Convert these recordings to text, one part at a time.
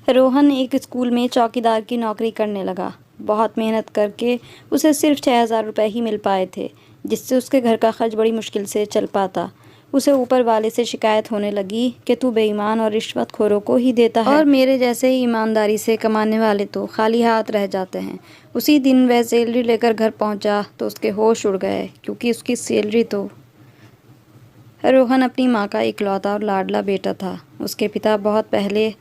रोहन एक स्कूल में चौकीदार की नौकरी करने लगा। बहुत मेहनत करके उसे सिर्फ 6,000 रुपये ही मिल पाए थे, जिससे उसके घर का खर्च बड़ी मुश्किल से चल पाता। उसे ऊपर वाले से शिकायत होने लगी कि तू बेईमान और रिश्वतखोरों को ही देता है और मेरे जैसे ही ईमानदारी से कमाने वाले तो खाली हाथ रह जाते हैं। उसी दिन वह सैलरी लेकर घर पहुंचा तो उसके होश उड़ गए, क्योंकि उसकी सैलरी तो रोहन अपनी माँ का इकलौता और लाडला बेटा था। उसके पिता बहुत पहले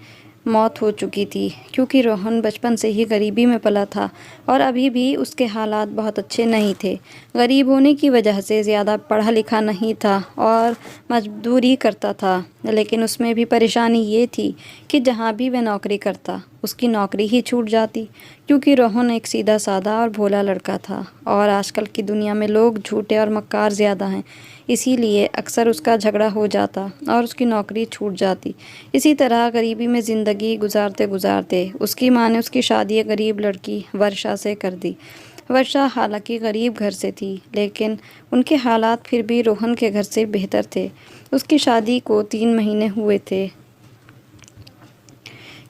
मौत हो चुकी थी, क्योंकि रोहन बचपन से ही गरीबी में पला था और अभी भी उसके हालात बहुत अच्छे नहीं थे। गरीब होने की वजह से ज़्यादा पढ़ा लिखा नहीं था और मजदूरी करता था, लेकिन उसमें भी परेशानी ये थी कि जहाँ भी वह नौकरी करता उसकी नौकरी ही छूट जाती, क्योंकि रोहन एक सीधा साधा और भोला लड़का था और आजकल की दुनिया में लोग झूठे और मक्कार ज़्यादा हैं। इसीलिए अक्सर उसका झगड़ा हो जाता और उसकी नौकरी छूट जाती। इसी तरह गरीबी में ज़िंदगी गुजारते गुजारते उसकी माँ ने उसकी शादी एक गरीब लड़की वर्षा से कर दी। वर्षा हालांकि गरीब घर से थी, लेकिन उनके हालात फिर भी रोहन के घर से बेहतर थे। उसकी शादी को 3 महीने हुए थे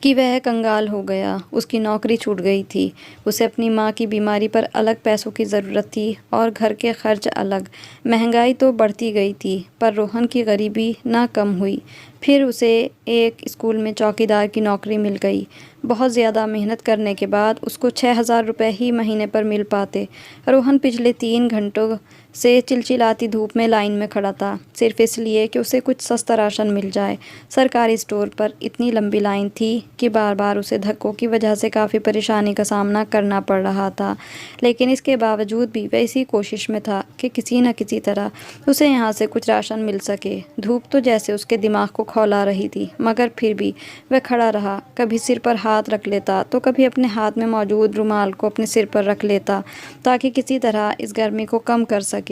कि वह कंगाल हो गया। उसकी नौकरी छूट गई थी। उसे अपनी माँ की बीमारी पर अलग पैसों की ज़रूरत थी और घर के खर्च अलग। महंगाई तो बढ़ती गई थी, पर रोहन की गरीबी ना कम हुई। फिर उसे एक स्कूल में चौकीदार की नौकरी मिल गई। बहुत ज़्यादा मेहनत करने के बाद उसको 6,000 रुपये ही महीने पर मिल पाते। रोहन पिछले 3 घंटों से चिलचिलाती धूप में लाइन में खड़ा था, सिर्फ इसलिए कि उसे कुछ सस्ता राशन मिल जाए। सरकारी स्टोर पर इतनी लंबी लाइन थी कि बार बार उसे धक्कों की वजह से काफ़ी परेशानी का सामना करना पड़ रहा था, लेकिन इसके बावजूद भी वह इसी कोशिश में था कि किसी न किसी तरह उसे यहाँ से कुछ राशन मिल सके। धूप तो जैसे उसके दिमाग को खौला रही थी, मगर फिर भी वह खड़ा रहा। कभी सिर पर हाथ रख लेता तो कभी अपने हाथ में मौजूद रुमाल को अपने सिर पर रख लेता, ताकि किसी तरह इस गर्मी को कम कर सके।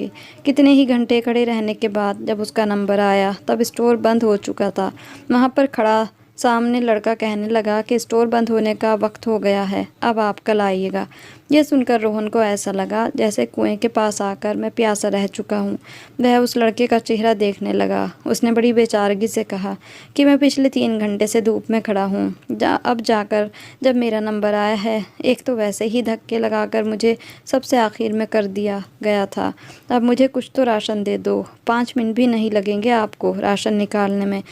कितने ही घंटे खड़े रहने के बाद जब उसका नंबर आया, तब स्टोर बंद हो चुका था। वहाँ पर खड़ा सामने लड़का कहने लगा कि स्टोर बंद होने का वक्त हो गया है, अब आप कल आइएगा। यह सुनकर रोहन को ऐसा लगा जैसे कुएं के पास आकर मैं प्यासा रह चुका हूँ। वह उस लड़के का चेहरा देखने लगा। उसने बड़ी बेचारगी से कहा कि मैं पिछले 3 घंटे से धूप में खड़ा हूँ। अब जाकर जब मेरा नंबर आया है, एक तो वैसे ही धक्के लगाकर मुझे सबसे आखिर में कर दिया गया था। अब मुझे कुछ तो राशन दे दो। 5 मिनट भी नहीं लगेंगे आपको राशन निकालने में।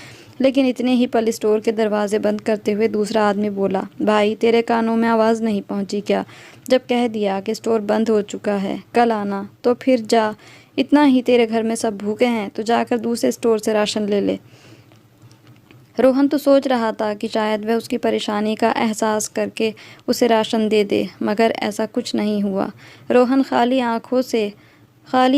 लेकिन इतने ही पल स्टोर के दरवाजे बंद करते हुए दूसरा आदमी बोला, भाई तेरे कानों में आवाज़ नहीं पहुंची क्या? जब कह दिया कि स्टोर बंद हो चुका है, कल आना, तो फिर जा। इतना ही, तेरे घर में सब भूखे हैं तो जाकर दूसरे स्टोर से राशन ले ले। रोहन तो सोच रहा था कि शायद वह उसकी परेशानी का एहसास करके उसे राशन दे दे, मगर ऐसा कुछ नहीं हुआ। रोहन खाली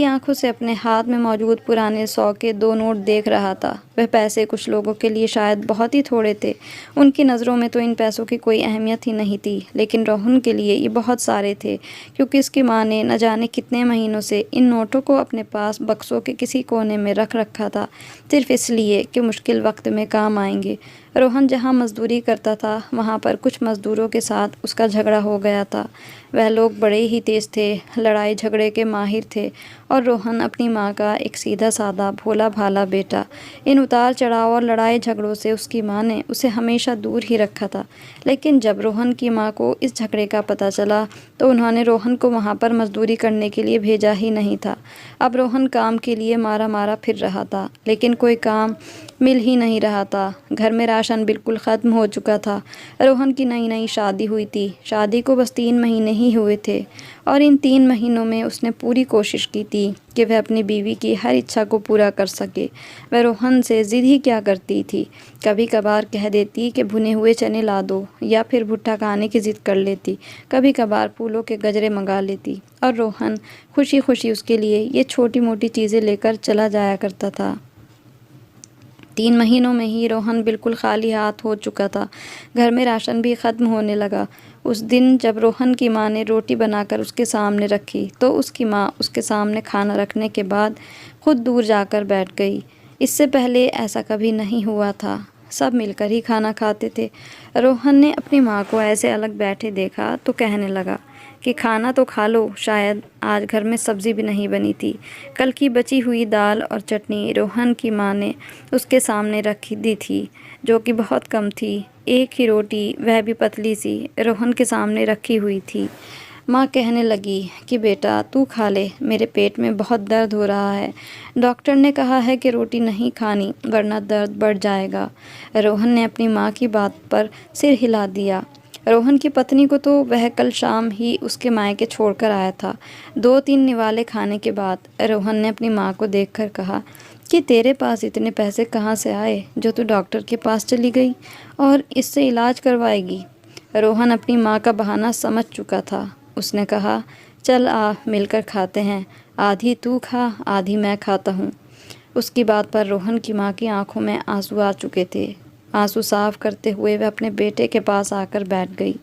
आंखों से अपने हाथ में मौजूद पुराने 100 के 2 नोट देख रहा था। वह पैसे कुछ लोगों के लिए शायद बहुत ही थोड़े थे। उनकी नज़रों में तो इन पैसों की कोई अहमियत ही नहीं थी, लेकिन रोहन के लिए ये बहुत सारे थे, क्योंकि उसकी माँ ने न जाने कितने महीनों से इन नोटों को अपने पास बक्सों के किसी कोने में रख रखा था, सिर्फ इसलिए कि मुश्किल वक्त में काम आएंगे। रोहन जहाँ मजदूरी करता था, वहाँ पर कुछ मज़दूरों के साथ उसका झगड़ा हो गया था। वह लोग बड़े ही तेज़ थे, लड़ाई झगड़े के माहिर थे, और रोहन अपनी माँ का एक सीधा साधा भोला भाला बेटा। इन उतार चढ़ाव और लड़ाई झगड़ों से उसकी माँ ने उसे हमेशा दूर ही रखा था। लेकिन जब रोहन की माँ को इस झगड़े का पता चला, तो उन्होंने रोहन को वहाँ पर मजदूरी करने के लिए भेजा ही नहीं था। अब रोहन काम के लिए मारा मारा फिर रहा था, लेकिन कोई काम मिल ही नहीं रहा था। घर में राशन बिल्कुल ख़त्म हो चुका था। रोहन की नई नई शादी हुई थी। शादी को बस 3 महीने ही हुए थे, और इन 3 महीनों में उसने पूरी कोशिश की थी कि वह अपनी बीवी की हर इच्छा को पूरा कर सके। वह रोहन से ज़िद ही क्या करती थी। कभी कभार कह देती कि भुने हुए चने ला दो, या फिर भुट्टा खाने की ज़िद कर लेती। कभी कभार फूलों के गजरे मंगा लेती, और रोहन खुशी खुशी उसके लिए ये छोटी मोटी चीज़ें लेकर चला जाया करता था। 3 महीनों में ही रोहन बिल्कुल खाली हाथ हो चुका था। घर में राशन भी ख़त्म होने लगा। उस दिन जब रोहन की माँ ने रोटी बनाकर उसके सामने रखी, तो उसकी माँ उसके सामने खाना रखने के बाद खुद दूर जाकर बैठ गई। इससे पहले ऐसा कभी नहीं हुआ था। सब मिलकर ही खाना खाते थे। रोहन ने अपनी माँ को ऐसे अलग बैठे देखा तो कहने लगा कि खाना तो खा लो, शायद आज घर में सब्ज़ी भी नहीं बनी थी। कल की बची हुई दाल और चटनी रोहन की माँ ने उसके सामने रखी दी थी, जो कि बहुत कम थी। एक ही रोटी, वह भी पतली सी, रोहन के सामने रखी हुई थी। माँ कहने लगी कि बेटा तू खा ले, मेरे पेट में बहुत दर्द हो रहा है। डॉक्टर ने कहा है कि रोटी नहीं खानी वरना दर्द बढ़ जाएगा। रोहन ने अपनी माँ की बात पर सिर हिला दिया। रोहन की पत्नी को तो वह कल शाम ही उसके मायके छोड़कर आया था। 2-3 निवाले खाने के बाद रोहन ने अपनी माँ को देखकर कहा कि तेरे पास इतने पैसे कहाँ से आए जो तू डॉक्टर के पास चली गई और इससे इलाज करवाएगी। रोहन अपनी माँ का बहाना समझ चुका था। उसने कहा, चल आ मिलकर खाते हैं, आधी तू खा आधी मैं खाता हूँ। उसकी बात पर रोहन की माँ की आंखों में आंसू आ चुके थे। आंसू साफ करते हुए वह अपने बेटे के पास आकर बैठ गई।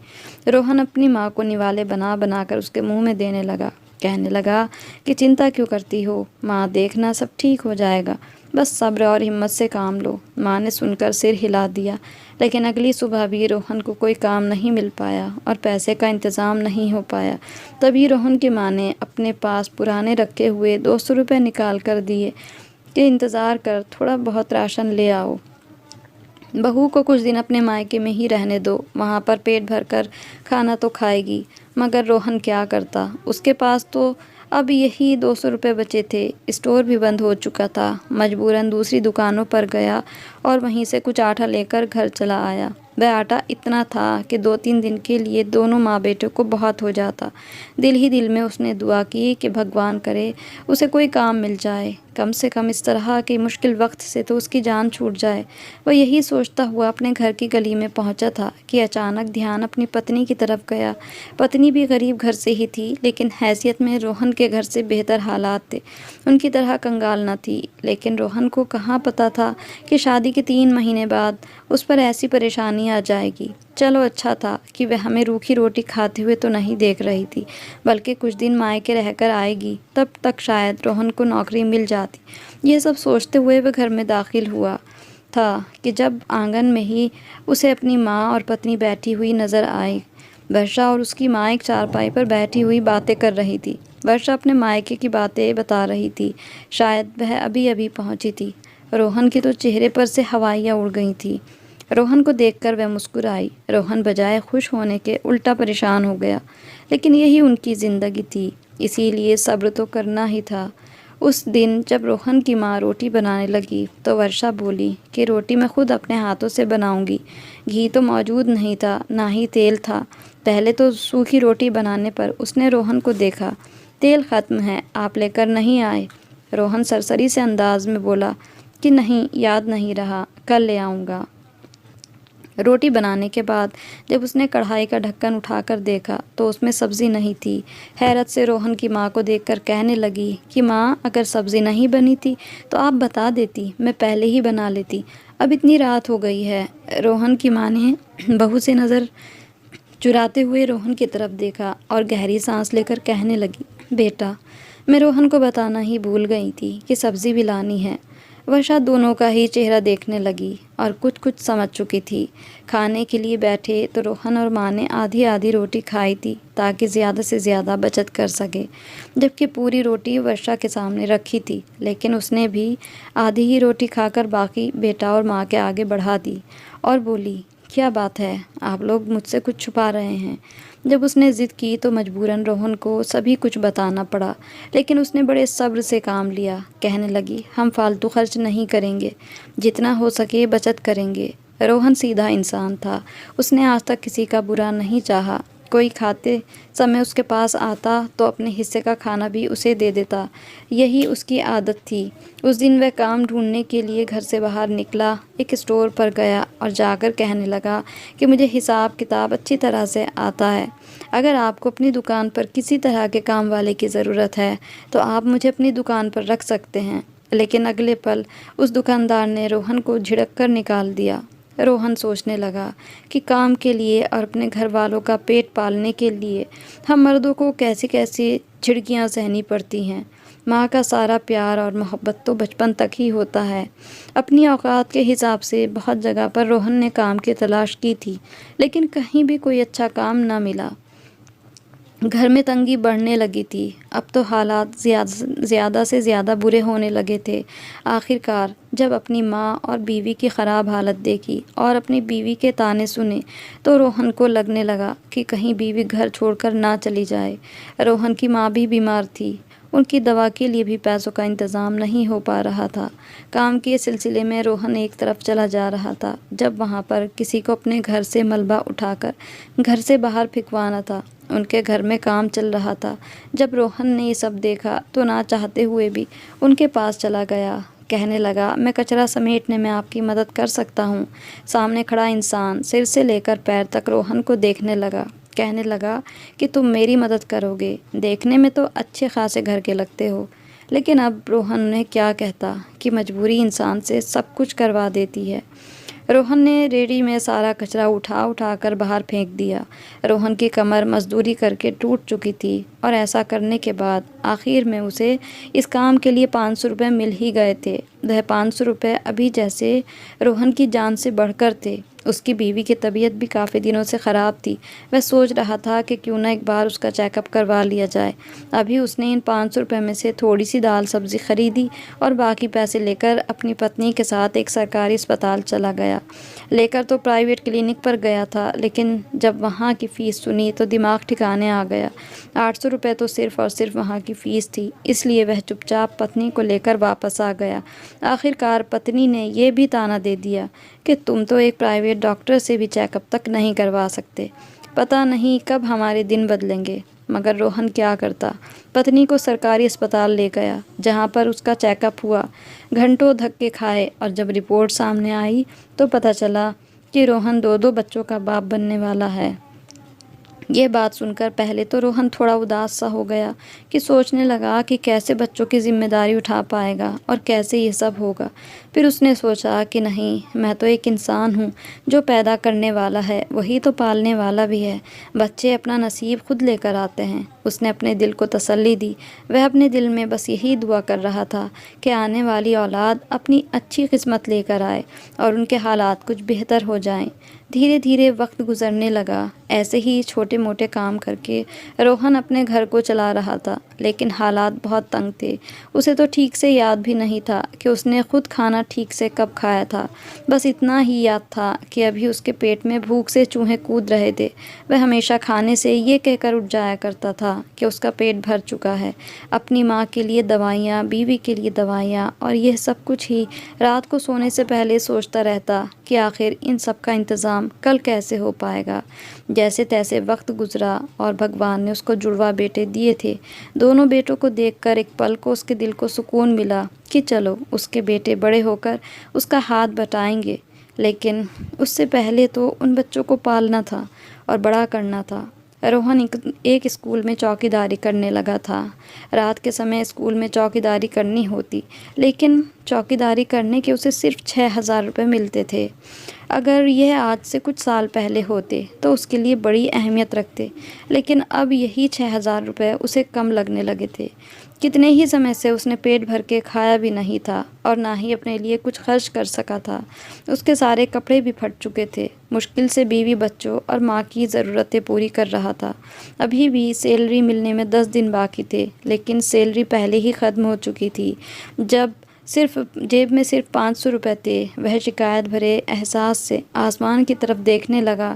रोहन अपनी माँ को निवाले बना बनाकर उसके मुंह में देने लगा। कहने लगा कि चिंता क्यों करती हो माँ, देखना सब ठीक हो जाएगा, बस सब्र और हिम्मत से काम लो। माँ ने सुनकर सिर हिला दिया। लेकिन अगली सुबह भी रोहन को कोई काम नहीं मिल पाया और पैसे का इंतज़ाम नहीं हो पाया। तभी रोहन की माँ ने अपने पास पुराने रखे हुए 200 रुपये निकाल कर दिए कि इंतज़ार कर, थोड़ा बहुत राशन ले आओ। बहू को कुछ दिन अपने मायके में ही रहने दो, वहाँ पर पेट भर कर खाना तो खाएगी। मगर रोहन क्या करता, उसके पास तो अब यही 200 रुपये बचे थे। स्टोर भी बंद हो चुका था। मजबूरन दूसरी दुकानों पर गया और वहीं से कुछ आटा लेकर घर चला आया। वह आटा इतना था कि 2-3 दिन के लिए दोनों माँ बेटे को बहुत हो जाता। दिल ही दिल में उसने दुआ की कि भगवान करे उसे कोई काम मिल जाए, कम से कम इस तरह के मुश्किल वक्त से तो उसकी जान छूट जाए। वह यही सोचता हुआ अपने घर की गली में पहुंचा था कि अचानक ध्यान अपनी पत्नी की तरफ गया। पत्नी भी गरीब घर से ही थी, लेकिन हैसियत में रोहन के घर से बेहतर हालात थे। उनकी तरह कंगाल न थी, लेकिन रोहन को कहाँ पता था कि शादी के 3 महीने बाद उस पर ऐसी परेशानी आ जाएगी। चलो अच्छा था कि वह हमें रूखी रोटी खाते हुए तो नहीं देख रही थी, बल्कि कुछ दिन मायके रहकर आएगी, तब तक शायद रोहन को नौकरी मिल जाती। यह सब सोचते हुए वह घर में दाखिल हुआ था कि जब आंगन में ही उसे अपनी माँ और पत्नी बैठी हुई नज़र आई। वर्षा और उसकी माँ एक चारपाई पर बैठी हुई बातें कर रही थी। वर्षा अपने मायके की बातें बता रही थी। शायद वह अभी अभी पहुंची थी। रोहन के तो चेहरे पर से हवाइयाँ उड़ गई थी। रोहन को देखकर वह मुस्कुराई। रोहन बजाय खुश होने के उल्टा परेशान हो गया, लेकिन यही उनकी ज़िंदगी थी, इसीलिए सब्र तो करना ही था। उस दिन जब रोहन की माँ रोटी बनाने लगी तो वर्षा बोली कि रोटी मैं खुद अपने हाथों से बनाऊंगी। घी तो मौजूद नहीं था, ना ही तेल था। पहले तो सूखी रोटी बनाने पर उसने रोहन को देखा। तेल ख़त्म है, आप लेकर नहीं आए? रोहन सरसरी से अंदाज में बोला कि नहीं, याद नहीं रहा, कल ले आऊँगा। रोटी बनाने के बाद जब उसने कढ़ाई का ढक्कन उठाकर देखा तो उसमें सब्ज़ी नहीं थी। हैरत से रोहन की माँ को देखकर कहने लगी कि माँ, अगर सब्ज़ी नहीं बनी थी तो आप बता देती, मैं पहले ही बना लेती, अब इतनी रात हो गई है। रोहन की माँ ने बहू से नज़र चुराते हुए रोहन की तरफ देखा और गहरी सांस लेकर कहने लगी, बेटा, मैं रोहन को बताना ही भूल गई थी कि सब्ज़ी भी लानी है। वर्षा दोनों का ही चेहरा देखने लगी और कुछ कुछ समझ चुकी थी। खाने के लिए बैठे तो रोहन और माँ ने आधी आधी रोटी खाई थी ताकि ज़्यादा से ज़्यादा बचत कर सके, जबकि पूरी रोटी वर्षा के सामने रखी थी, लेकिन उसने भी आधी ही रोटी खाकर बाकी बेटा और माँ के आगे बढ़ा दी और बोली, क्या बात है, आप लोग मुझसे कुछ छुपा रहे हैं? जब उसने ज़िद की तो मजबूरन रोहन को सभी कुछ बताना पड़ा, लेकिन उसने बड़े सब्र से काम लिया। कहने लगी, हम फालतू खर्च नहीं करेंगे, जितना हो सके बचत करेंगे। रोहन सीधा इंसान था। उसने आज तक किसी का बुरा नहीं चाहा। कोई खाते समय उसके पास आता तो अपने हिस्से का खाना भी उसे दे देता। यही उसकी आदत थी। उस दिन वह काम ढूंढने के लिए घर से बाहर निकला, एक स्टोर पर गया और जाकर कहने लगा कि मुझे हिसाब किताब अच्छी तरह से आता है। अगर आपको अपनी दुकान पर किसी तरह के काम वाले की ज़रूरत है तो आप मुझे अपनी दुकान पर रख सकते हैं। लेकिन अगले पल उस दुकानदार ने रोहन को झिड़क कर निकाल दिया। रोहन सोचने लगा कि काम के लिए और अपने घर वालों का पेट पालने के लिए हम मर्दों को कैसी कैसी झिड़कियाँ सहनी पड़ती हैं। माँ का सारा प्यार और मोहब्बत तो बचपन तक ही होता है। अपनी औकात के हिसाब से बहुत जगह पर रोहन ने काम की तलाश की थी, लेकिन कहीं भी कोई अच्छा काम न मिला। घर में तंगी बढ़ने लगी थी। अब तो हालात ज़्यादा से ज़्यादा बुरे होने लगे थे। आखिरकार जब अपनी माँ और बीवी की ख़राब हालत देखी और अपनी बीवी के ताने सुने तो रोहन को लगने लगा कि कहीं बीवी घर छोड़कर ना चली जाए। रोहन की माँ भी बीमार थी। उनकी दवा के लिए भी पैसों का इंतज़ाम नहीं हो पा रहा था। काम के सिलसिले में रोहन एक तरफ चला जा रहा था जब वहाँ पर किसी को अपने घर से मलबा उठाकर घर से बाहर फेंकवाना था। उनके घर में काम चल रहा था। जब रोहन ने ये सब देखा तो ना चाहते हुए भी उनके पास चला गया। कहने लगा, मैं कचरा समेटने में आपकी मदद कर सकता हूँ। सामने खड़ा इंसान सिर से लेकर पैर तक रोहन को देखने लगा। कहने लगा कि तुम मेरी मदद करोगे, देखने में तो अच्छे खासे घर के लगते हो। लेकिन अब रोहन ने क्या कहता कि मजबूरी इंसान से सब कुछ करवा देती है। रोहन ने रेडी में सारा कचरा उठा उठा कर बाहर फेंक दिया। रोहन की कमर मजदूरी करके टूट चुकी थी और ऐसा करने के बाद आखिर में उसे इस काम के लिए 500 रुपये मिल ही गए थे। वह 500 रुपये अभी जैसे रोहन की जान से बढ़कर थे। उसकी बीवी की तबीयत भी काफ़ी दिनों से ख़राब थी। वह सोच रहा था कि क्यों ना एक बार उसका चेकअप करवा लिया जाए। अभी उसने इन 500 रुपये में से थोड़ी सी दाल सब्ज़ी ख़रीदी और बाकी पैसे लेकर अपनी पत्नी के साथ एक सरकारी अस्पताल चला गया। लेकर तो प्राइवेट क्लिनिक पर गया था, लेकिन जब वहाँ की फ़ीस सुनी तो दिमाग ठिकाने आ गया। 800 रुपये तो सिर्फ़ और सिर्फ वहाँ की फ़ीस थी। इसलिए वह चुपचाप पत्नी को लेकर वापस आ गया। आखिरकार पत्नी ने यह भी ताना दे दिया कि तुम तो एक प्राइवेट डॉक्टर से भी चेकअप तक नहीं करवा सकते। पता नहीं कब हमारे दिन बदलेंगे। मगर रोहन क्या करता। पत्नी को सरकारी अस्पताल ले गया जहाँ पर उसका चेकअप हुआ। घंटों धक्के खाए और जब रिपोर्ट सामने आई तो पता चला कि रोहन 2 बच्चों का बाप बनने वाला है। ये बात सुनकर पहले तो रोहन थोड़ा उदास सा हो गया कि सोचने लगा कि कैसे बच्चों की जिम्मेदारी उठा पाएगा और कैसे ये सब होगा। फिर उसने सोचा कि नहीं, मैं तो एक इंसान हूँ। जो पैदा करने वाला है वही तो पालने वाला भी है। बच्चे अपना नसीब खुद लेकर आते हैं। उसने अपने दिल को तसल्ली दी। वह अपने दिल में बस यही दुआ कर रहा था कि आने वाली औलाद अपनी अच्छी किस्मत लेकर आए और उनके हालात कुछ बेहतर हो जाएं। धीरे धीरे वक्त गुजरने लगा। ऐसे ही छोटे मोटे काम करके रोहन अपने घर को चला रहा था, लेकिन हालात बहुत तंग थे। उसे तो ठीक से याद भी नहीं था कि उसने खुद खाना ठीक से कब खाया था। बस इतना ही याद था कि अभी उसके पेट में भूख से चूहे कूद रहे थे। वह हमेशा खाने से ये कहकर उठ जाया करता था कि उसका पेट भर चुका है। अपनी माँ के लिए दवाइयाँ, बीवी के लिए दवाइयाँ और यह सब कुछ ही रात को सोने से पहले सोचता रहता कि आखिर इन सब का इंतज़ाम कल कैसे हो पाएगा। जैसे तैसे वक्त गुजरा और भगवान ने उसको जुड़वा बेटे दिए थे। दोनों बेटों को देखकर एक पल को उसके दिल को सुकून मिला कि चलो उसके बेटे बड़े होकर उसका हाथ बटाएंगे। लेकिन उससे पहले तो उन बच्चों को पालना था और बड़ा करना था। रोहन एक स्कूल में चौकीदारी करने लगा था। रात के समय स्कूल में चौकीदारी करनी होती, लेकिन चौकीदारी करने के उसे सिर्फ 6,000 रुपये मिलते थे। अगर यह आज से कुछ साल पहले होते तो उसके लिए बड़ी अहमियत रखते, लेकिन अब यही 6,000 रुपये उसे कम लगने लगे थे। कितने ही समय से उसने पेट भर के खाया भी नहीं था और ना ही अपने लिए कुछ खर्च कर सका था। उसके सारे कपड़े भी फट चुके थे। मुश्किल से बीवी, बच्चों और माँ की ज़रूरतें पूरी कर रहा था। अभी भी सैलरी मिलने में 10 दिन बाकी थे, लेकिन सैलरी पहले ही ख़त्म हो चुकी थी। जब जेब में सिर्फ 500 रुपये थे, वह शिकायत भरे एहसास से आसमान की तरफ देखने लगा।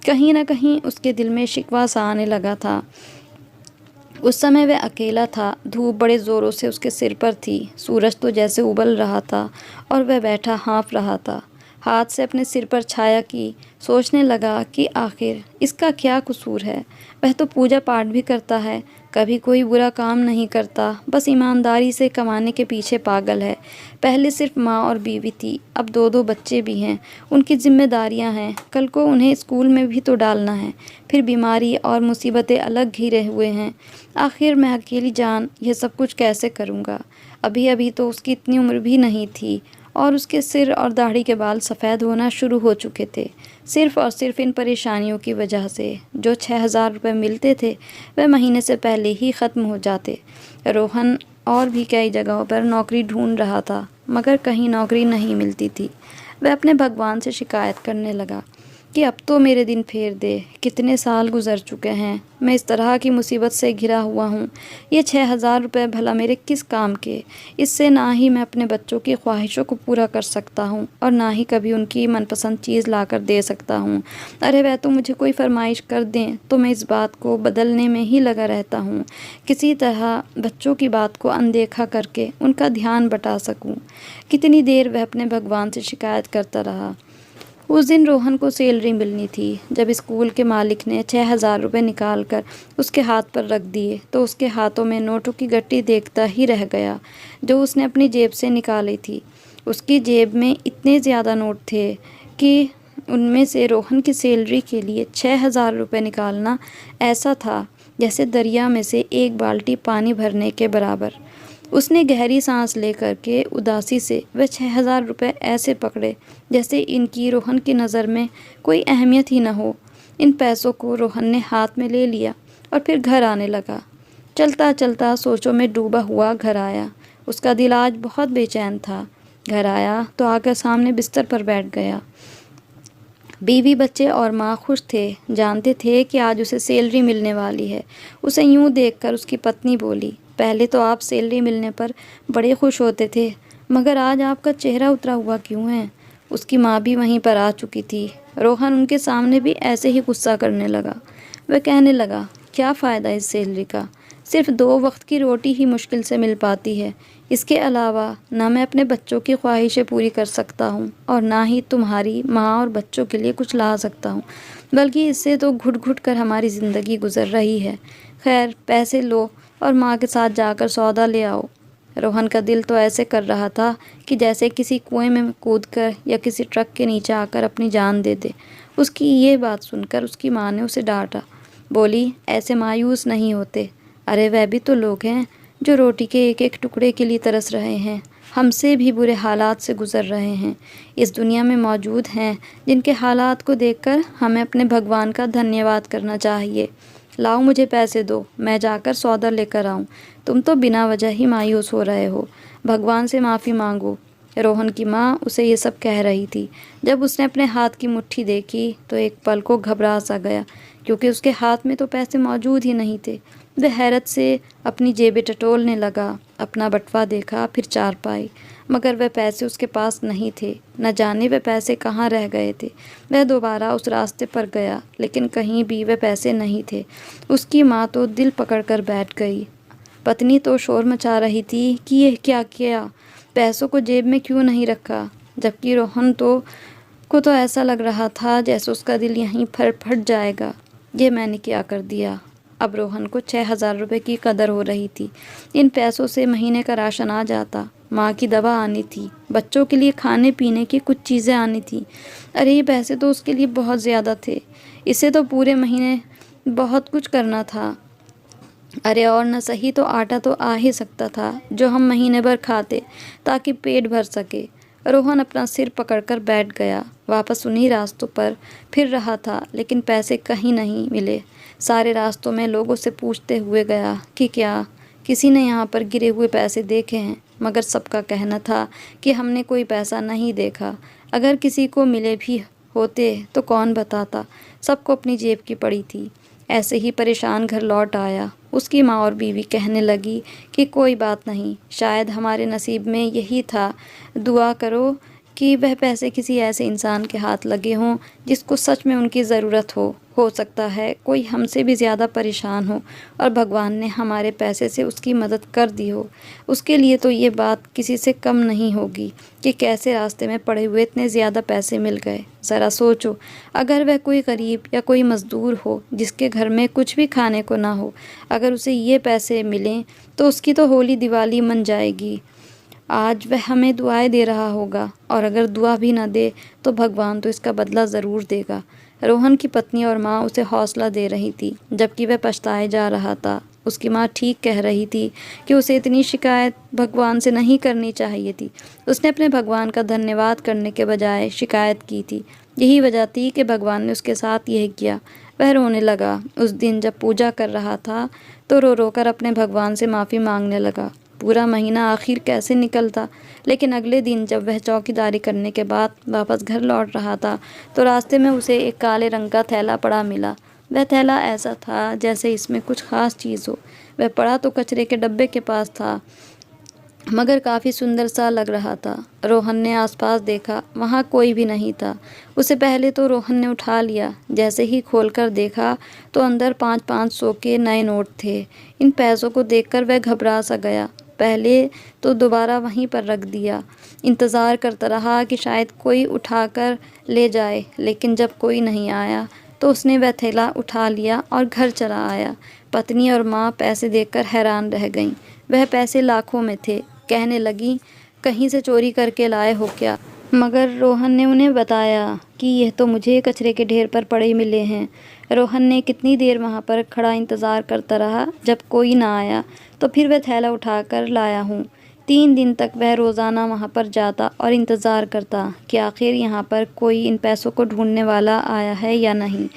कहीं ना कहीं उसके दिल में शिकवा सा आने लगा था। उस समय वह अकेला था। धूप बड़े ज़ोरों से उसके सिर पर थी। सूरज तो जैसे उबल रहा था और वह बैठा हाँफ रहा था। हाथ से अपने सिर पर छाया की। सोचने लगा कि आखिर इसका क्या कसूर है। वह तो पूजा पाठ भी करता है, कभी कोई बुरा काम नहीं करता, बस ईमानदारी से कमाने के पीछे पागल है। पहले सिर्फ माँ और बीवी थी, अब 2 बच्चे भी हैं। उनकी जिम्मेदारियाँ हैं, कल को उन्हें स्कूल में भी तो डालना है। फिर बीमारी और मुसीबतें अलग घिरे हुए हैं। आखिर मैं अकेली जान यह सब कुछ कैसे करूँगा। अभी अभी तो उसकी इतनी उम्र भी नहीं थी और उसके सिर और दाढ़ी के बाल सफ़ेद होना शुरू हो चुके थे, सिर्फ़ और सिर्फ इन परेशानियों की वजह से। जो 6,000 रुपये मिलते थे वह महीने से पहले ही ख़त्म हो जाते। रोहन और भी कई जगहों पर नौकरी ढूंढ रहा था, मगर कहीं नौकरी नहीं मिलती थी। वह अपने भगवान से शिकायत करने लगा कि अब तो मेरे दिन फेर दे। कितने साल गुज़र चुके हैं, मैं इस तरह की मुसीबत से घिरा हुआ हूँ। ये 6,000 रुपये भला मेरे किस काम के? इससे ना ही मैं अपने बच्चों की ख्वाहिशों को पूरा कर सकता हूँ और ना ही कभी उनकी मनपसंद चीज़ ला कर दे सकता हूँ। अरे वह तो मुझे कोई फरमाइश कर दें तो मैं इस बात को बदलने में ही लगा रहता हूँ, किसी तरह बच्चों की बात को अनदेखा करके उनका ध्यान बटा सकूँ। कितनी देर वह अपने भगवान से शिकायत करता रहा। उस दिन रोहन को सैलरी मिलनी थी। जब स्कूल के मालिक ने 6,000 रुपये निकाल कर उसके हाथ पर रख दिए तो उसके हाथों में नोटों की गट्टी देखता ही रह गया जो उसने अपनी जेब से निकाली थी। उसकी जेब में इतने ज़्यादा नोट थे कि उनमें से रोहन की सैलरी के लिए 6,000 रुपये निकालना ऐसा था जैसे दरिया में से एक बाल्टी पानी भरने के बराबर। उसने गहरी सांस लेकर के उदासी से वह 6,000 रुपये ऐसे पकड़े जैसे इनकी रोहन की नज़र में कोई अहमियत ही न हो। इन पैसों को रोहन ने हाथ में ले लिया और फिर घर आने लगा। चलता चलता सोचों में डूबा हुआ घर आया। उसका दिल आज बहुत बेचैन था। घर आया तो आकर सामने बिस्तर पर बैठ गया। बीवी, बच्चे और माँ खुश थे, जानते थे कि आज उसे सैलरी मिलने वाली है। उसे यूं देखकर उसकी पत्नी बोली, पहले तो आप सैलरी मिलने पर बड़े खुश होते थे, मगर आज आपका चेहरा उतरा हुआ क्यों है? उसकी माँ भी वहीं पर आ चुकी थी। रोहन उनके सामने भी ऐसे ही गुस्सा करने लगा। वह कहने लगा, क्या फ़ायदा इस सैलरी का? सिर्फ 2 वक्त की रोटी ही मुश्किल से मिल पाती है। इसके अलावा ना मैं अपने बच्चों की ख्वाहिशें पूरी कर सकता हूँ और ना ही तुम्हारी माँ और बच्चों के लिए कुछ ला सकता हूँ, बल्कि इससे तो घुट घुट कर हमारी ज़िंदगी गुजर रही है। खैर, पैसे लो और माँ के साथ जाकर सौदा ले आओ। रोहन का दिल तो ऐसे कर रहा था कि जैसे किसी कुएं में कूदकर या किसी ट्रक के नीचे आकर अपनी जान दे दे। उसकी ये बात सुनकर उसकी माँ ने उसे डांटा। बोली, ऐसे मायूस नहीं होते। अरे वह भी तो लोग हैं जो रोटी के एक एक टुकड़े के लिए तरस रहे हैं, हमसे भी बुरे हालात से गुज़र रहे हैं। इस दुनिया में मौजूद हैं जिनके हालात को देखकर हमें अपने भगवान का धन्यवाद करना चाहिए। लाओ, मुझे पैसे दो, मैं जाकर सौदा लेकर आऊँ। तुम तो बिना वजह ही मायूस हो रहे हो। भगवान से माफ़ी मांगो। रोहन की माँ उसे ये सब कह रही थी। जब उसने अपने हाथ की मुट्ठी देखी तो एक पल को घबरा सा गया, क्योंकि उसके हाथ में तो पैसे मौजूद ही नहीं थे। वह हैरत से अपनी जेबें टटोलने लगा। अपना बटुआ देखा, फिर चारपाई, मगर वह पैसे उसके पास नहीं थे। न जाने वह पैसे कहाँ रह गए थे। वह दोबारा उस रास्ते पर गया, लेकिन कहीं भी वह पैसे नहीं थे। उसकी माँ तो दिल पकड़कर बैठ गई। पत्नी तो शोर मचा रही थी कि यह क्या किया, पैसों को जेब में क्यों नहीं रखा, जबकि रोहन को तो ऐसा लग रहा था जैसे उसका दिल यहीं फट जाएगा। ये मैंने क्या कर दिया। अब रोहन को 6,000 रुपये की कदर हो रही थी। इन पैसों से महीने का राशन आ जाता, माँ की दवा आनी थी, बच्चों के लिए खाने पीने की कुछ चीज़ें आनी थी। अरे ये पैसे तो उसके लिए बहुत ज़्यादा थे। इसे तो पूरे महीने बहुत कुछ करना था। अरे और न सही तो आटा तो आ ही सकता था जो हम महीने भर खाते ताकि पेट भर सके। रोहन अपना सिर पकड़कर बैठ गया। वापस उन्हीं रास्तों पर फिर रहा था, लेकिन पैसे कहीं नहीं मिले। सारे रास्तों में लोगों से पूछते हुए गया कि क्या किसी ने यहाँ पर गिरे हुए पैसे देखे हैं, मगर सबका कहना था कि हमने कोई पैसा नहीं देखा। अगर किसी को मिले भी होते तो कौन बताता, सबको अपनी जेब की पड़ी थी। ऐसे ही परेशान घर लौट आया। उसकी माँ और बीवी कहने लगी कि कोई बात नहीं, शायद हमारे नसीब में यही था। दुआ करो कि वह पैसे किसी ऐसे इंसान के हाथ लगे हों जिसको सच में उनकी ज़रूरत हो सकता है कोई हमसे भी ज़्यादा परेशान हो और भगवान ने हमारे पैसे से उसकी मदद कर दी हो। उसके लिए तो ये बात किसी से कम नहीं होगी कि कैसे रास्ते में पड़े हुए इतने ज़्यादा पैसे मिल गए। ज़रा सोचो, अगर वह कोई गरीब या कोई मज़दूर हो जिसके घर में कुछ भी खाने को ना हो, अगर उसे ये पैसे मिलें तो उसकी तो होली दिवाली मन जाएगी। आज वह हमें दुआएं दे रहा होगा, और अगर दुआ भी ना दे तो भगवान तो इसका बदला ज़रूर देगा। रोहन की पत्नी और माँ उसे हौसला दे रही थी, जबकि वह पछताए जा रहा था। उसकी माँ ठीक कह रही थी कि उसे इतनी शिकायत भगवान से नहीं करनी चाहिए थी। उसने अपने भगवान का धन्यवाद करने के बजाय शिकायत की थी। यही वजह थी कि भगवान ने उसके साथ यह किया। वह रोने लगा। उस दिन जब पूजा कर रहा था तो रो रो कर अपने भगवान से माफ़ी मांगने लगा। पूरा महीना आखिर कैसे निकलता। लेकिन अगले दिन जब वह चौकीदारी करने के बाद वापस घर लौट रहा था तो रास्ते में उसे एक काले रंग का थैला पड़ा मिला। वह थैला ऐसा था जैसे इसमें कुछ खास चीज़ हो। वह पड़ा तो कचरे के डब्बे के पास था, मगर काफ़ी सुंदर सा लग रहा था। रोहन ने आसपास देखा, वहाँ कोई भी नहीं था। उसे पहले तो रोहन ने उठा लिया। जैसे ही खोलकर देखा तो अंदर 5-5 सौ के नए नोट थे। इन पैसों को देखकर वह घबरा सा गया। पहले तो दोबारा वहीं पर रख दिया। इंतज़ार करता रहा कि शायद कोई उठाकर ले जाए, लेकिन जब कोई नहीं आया तो उसने वह थैला उठा लिया और घर चला आया। पत्नी और माँ पैसे देखकर हैरान रह गईं। वह पैसे लाखों में थे। कहने लगी, कहीं से चोरी करके लाए हो क्या? मगर रोहन ने उन्हें बताया कि यह तो मुझे कचरे के ढेर पर पड़े मिले हैं। रोहन ने कितनी देर वहाँ पर खड़ा इंतज़ार करता रहा। जब कोई ना आया तो फिर वह थैला उठाकर लाया हूँ। 3 दिन तक वह रोज़ाना वहाँ पर जाता और इंतज़ार करता कि आखिर यहाँ पर कोई इन पैसों को ढूंढने वाला आया है या नहीं।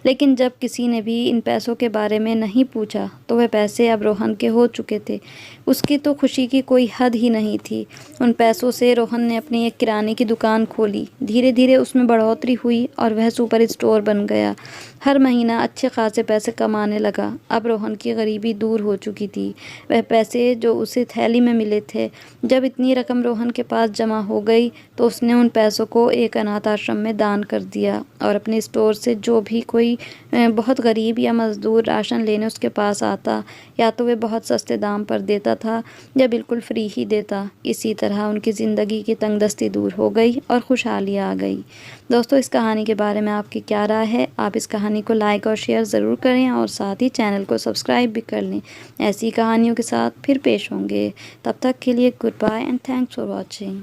लेकिन जब किसी ने भी इन पैसों के बारे में नहीं पूछा तो वह पैसे अब रोहन के हो चुके थे। उसकी तो खुशी की कोई हद ही नहीं थी। उन पैसों से रोहन ने अपनी एक किराने की दुकान खोली। धीरे धीरे उसमें बढ़ोतरी हुई और वह सुपर स्टोर बन गया। हर महीना अच्छे खासे पैसे कमाने लगा। अब रोहन की गरीबी दूर हो चुकी थी। वह पैसे जो उसे थैली में मिले थे, जब इतनी रकम रोहन के पास जमा हो गई तो उसने उन पैसों को एक अनाथ आश्रम में दान कर दिया और अपने स्टोर से जो भी कोई बहुत गरीब या मज़दूर राशन लेने उसके पास आता, या तो वे बहुत सस्ते दाम पर देता था या बिल्कुल फ्री ही देता। इसी तरह उनकी ज़िंदगी की तंगदस्ती दूर हो गई और खुशहाली आ गई। दोस्तों, इस कहानी के बारे में आपकी क्या राय है? आप इस कहानी को लाइक और शेयर ज़रूर करें और साथ ही चैनल को सब्सक्राइब भी कर लें। ऐसी कहानियों के साथ फिर पेश होंगे। तब तक के लिए good bye and thanks for watching.